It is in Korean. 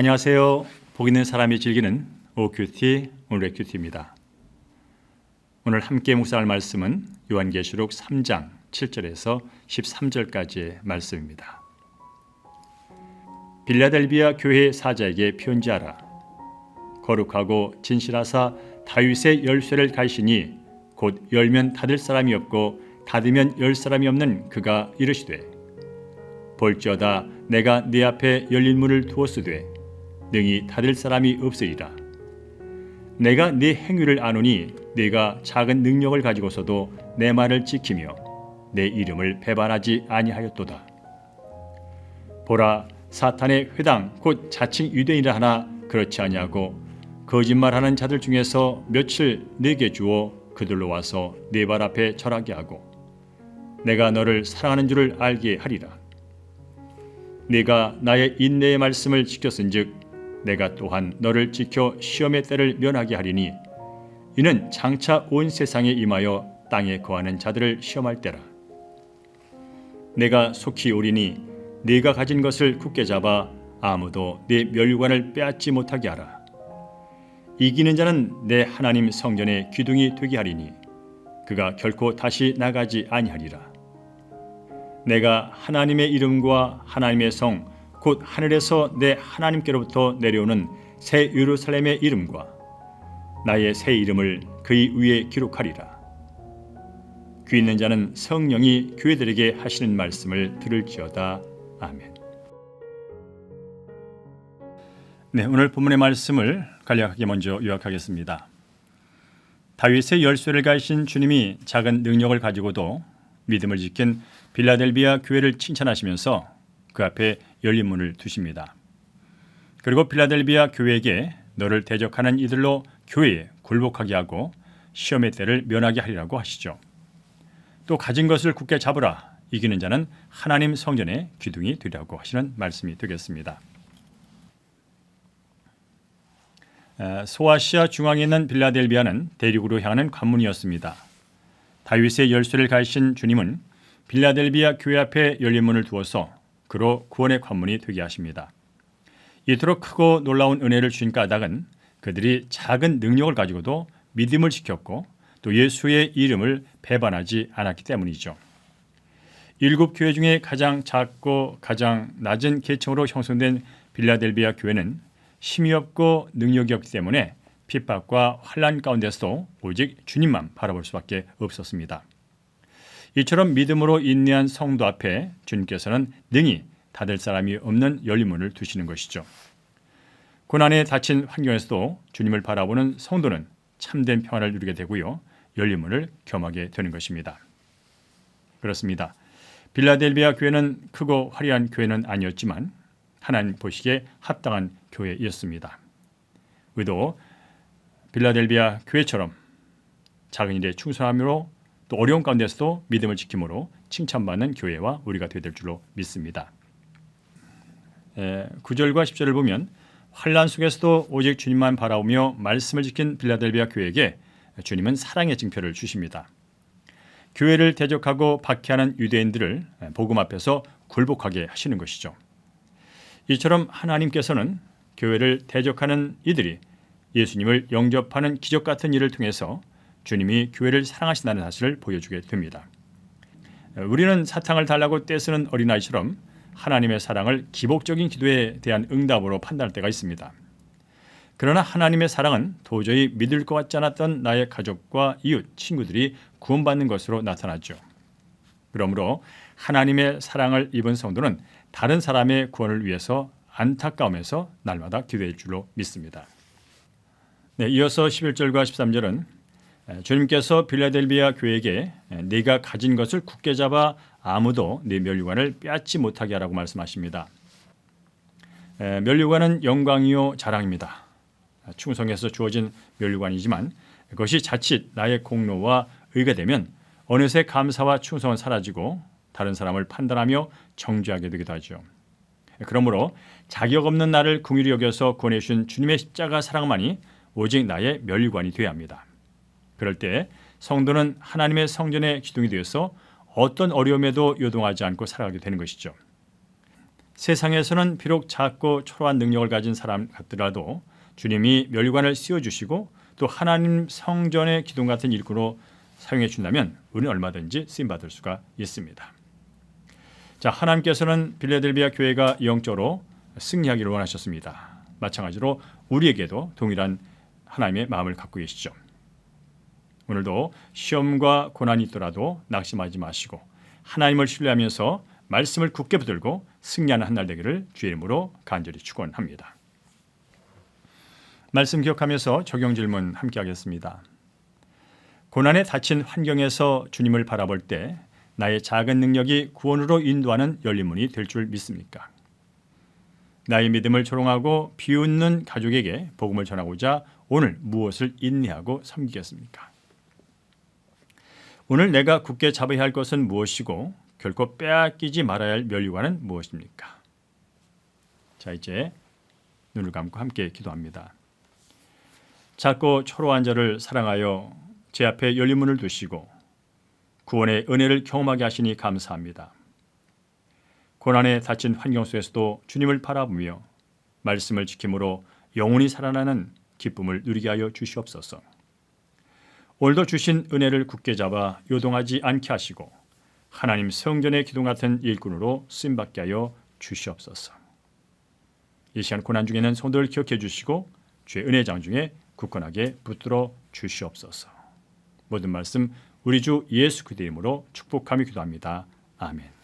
안녕하세요. 복 있는 사람이 즐기는 OQT 오늘의 큐티입니다. 오늘 함께 묵상할 말씀은 요한계시록 3장 7절에서 13절까지의 말씀입니다. 빌라델비아 교회 사자에게 편지하라. 거룩하고 진실하사 다윗의 열쇠를 가시니 곧 열면 닫을 사람이 없고 닫으면 열 사람이 없는 그가 이르시되 볼지어다 내가 네 앞에 열린 문을 두었으되 능히 닫을 사람이 없으리라. 내가 네 행위를 아노니 네가 작은 능력을 가지고서도 내 말을 지키며 내 이름을 배반하지 아니하였도다. 보라, 사탄의 회당 곧 자칭 유대인이라 하나 그렇지 아니하고 거짓말하는 자들 중에서 며칠 네게 주어 그들로 와서 네 발 앞에 절하게 하고 내가 너를 사랑하는 줄을 알게 하리라. 네가 나의 인내의 말씀을 지켰은즉 내가 또한 너를 지켜 시험의 때를 면하게 하리니 이는 장차 온 세상에 임하여 땅에 거하는 자들을 시험할 때라. 내가 속히 오리니 네가 가진 것을 굳게 잡아 아무도 네 멸관을 빼앗지 못하게 하라. 이기는 자는 내 하나님 성전의 기둥이 되게 하리니 그가 결코 다시 나가지 아니하리라. 내가 하나님의 이름과 하나님의 성 곧 하늘에서 내 하나님께로부터 내려오는 새 예루살렘의 이름과 나의 새 이름을 그의 위에 기록하리라. 귀 있는 자는 성령이 교회들에게 하시는 말씀을 들을지어다. 아멘. 네, 오늘 본문의 말씀을 간략하게 먼저 요약하겠습니다. 다윗의 열쇠를 가지신 주님이 작은 능력을 가지고도 믿음을 지킨 빌라델비아 교회를 칭찬하시면서 그 앞에 열린 문을 두십니다. 그리고 빌라델비아 교회에게 너를 대적하는 이들로 교회에 굴복하게 하고 시험의 때를 면하게 하리라고 하시죠. 또 가진 것을 굳게 잡으라. 이기는 자는 하나님 성전의 기둥이 되리라고 하시는 말씀이 되겠습니다. 소아시아 중앙에 있는 빌라델비아는 대륙으로 향하는 관문이었습니다. 다윗의 열쇠를 가지신 주님은 빌라델비아 교회 앞에 열린 문을 두어서 그로 구원의 관문이 되게 하십니다. 이토록 크고 놀라운 은혜를 주신 까닭은 그들이 작은 능력을 가지고도 믿음을 지켰고 또 예수의 이름을 배반하지 않았기 때문이죠. 7교회 중에 가장 작고 가장 낮은 계층으로 형성된 빌라델비아 교회는 힘이 없고 능력이 없기 때문에 핍박과 환난 가운데서도 오직 주님만 바라볼 수밖에 없었습니다. 이처럼 믿음으로 인내한 성도 앞에 주님께서는 능히 닫을 사람이 없는 열린 문을 두시는 것이죠. 고난에 닫힌 환경에서도 주님을 바라보는 성도는 참된 평안을 누리게 되고요. 열린 문을 겸하게 되는 것입니다. 그렇습니다. 빌라델비아 교회는 크고 화려한 교회는 아니었지만 하나님 보시기에 합당한 교회였습니다. 우리도 빌라델비아 교회처럼 작은 일에 충성함으로 또 어려운 가운데서도 믿음을 지킴으로 칭찬받는 교회와 우리가 되야 될 줄로 믿습니다. 9절과 10절을 보면 환난 속에서도 오직 주님만 바라보며 말씀을 지킨 빌라델비아 교회에게 주님은 사랑의 징표를 주십니다. 교회를 대적하고 박해하는 유대인들을 복음 앞에서 굴복하게 하시는 것이죠. 이처럼 하나님께서는 교회를 대적하는 이들이 예수님을 영접하는 기적 같은 일을 통해서 주님이 교회를 사랑하신다는 사실을 보여주게 됩니다. 우리는 사탕을 달라고 떼쓰는 어린아이처럼 하나님의 사랑을 기복적인 기도에 대한 응답으로 판단할 때가 있습니다. 그러나 하나님의 사랑은 도저히 믿을 것 같지 않았던 나의 가족과 이웃, 친구들이 구원받는 것으로 나타났죠. 그러므로 하나님의 사랑을 입은 성도는 다른 사람의 구원을 위해서 안타까움에서 날마다 기도할 줄로 믿습니다. 네, 이어서 11절과 13절은 주님께서 빌라델비아 교회에게 네가 가진 것을 굳게 잡아 아무도 네 멸류관을 빼앗지 못하게 하라고 말씀하십니다. 멸류관은 영광이요 자랑입니다. 충성에서 주어진 멸류관이지만 그것이 자칫 나의 공로와 의가 되면 어느새 감사와 충성은 사라지고 다른 사람을 판단하며 정죄하게 되기도 하죠. 그러므로 자격 없는 나를 긍휼히 여겨서 구원해 주신 주님의 십자가 사랑만이 오직 나의 멸류관이 되어야 합니다. 그럴 때 성도는 하나님의 성전의 기둥이 되어서 어떤 어려움에도 요동하지 않고 살아가게 되는 것이죠. 세상에서는 비록 작고 초라한 능력을 가진 사람 같더라도 주님이 멸관을 씌워주시고 또 하나님 성전의 기둥 같은 일꾼으로 사용해 준다면 우리는 얼마든지 쓰임받을 수가 있습니다. 자, 하나님께서는 빌라델비아 교회가 영적으로 승리하기를 원하셨습니다. 마찬가지로 우리에게도 동일한 하나님의 마음을 갖고 계시죠. 오늘도 시험과 고난이 있더라도 낙심하지 마시고 하나님을 신뢰하면서 말씀을 굳게 붙들고 승리하는 한 날 되기를 주의 이름으로 간절히 축원합니다. 말씀 기억하면서 적용 질문 함께 하겠습니다. 고난에 닫힌 환경에서 주님을 바라볼 때 나의 작은 능력이 구원으로 인도하는 열린 문이 될 줄 믿습니까? 나의 믿음을 조롱하고 비웃는 가족에게 복음을 전하고자 오늘 무엇을 인내하고 섬기겠습니까? 오늘 내가 굳게 잡아야 할 것은 무엇이고 결코 빼앗기지 말아야 할 면류관은 무엇입니까? 자, 이제 눈을 감고 함께 기도합니다. 작고 초라한 자를 사랑하여 제 앞에 열린 문을 두시고 구원의 은혜를 경험하게 하시니 감사합니다. 고난에 닫힌 환경 속에서도 주님을 바라보며 말씀을 지킴으로 영원히 살아나는 기쁨을 누리게 하여 주시옵소서. 오늘도 주신 은혜를 굳게 잡아 요동하지 않게 하시고 하나님 성전의 기둥 같은 일꾼으로 쓰임받게 하여 주시옵소서. 이 시간 고난 중에는 성도를 기억해 주시고 주의 은혜 장중에 굳건하게 붙들어 주시옵소서. 모든 말씀 우리 주 예수 그리스도 이름으로 축복하며 기도합니다. 아멘.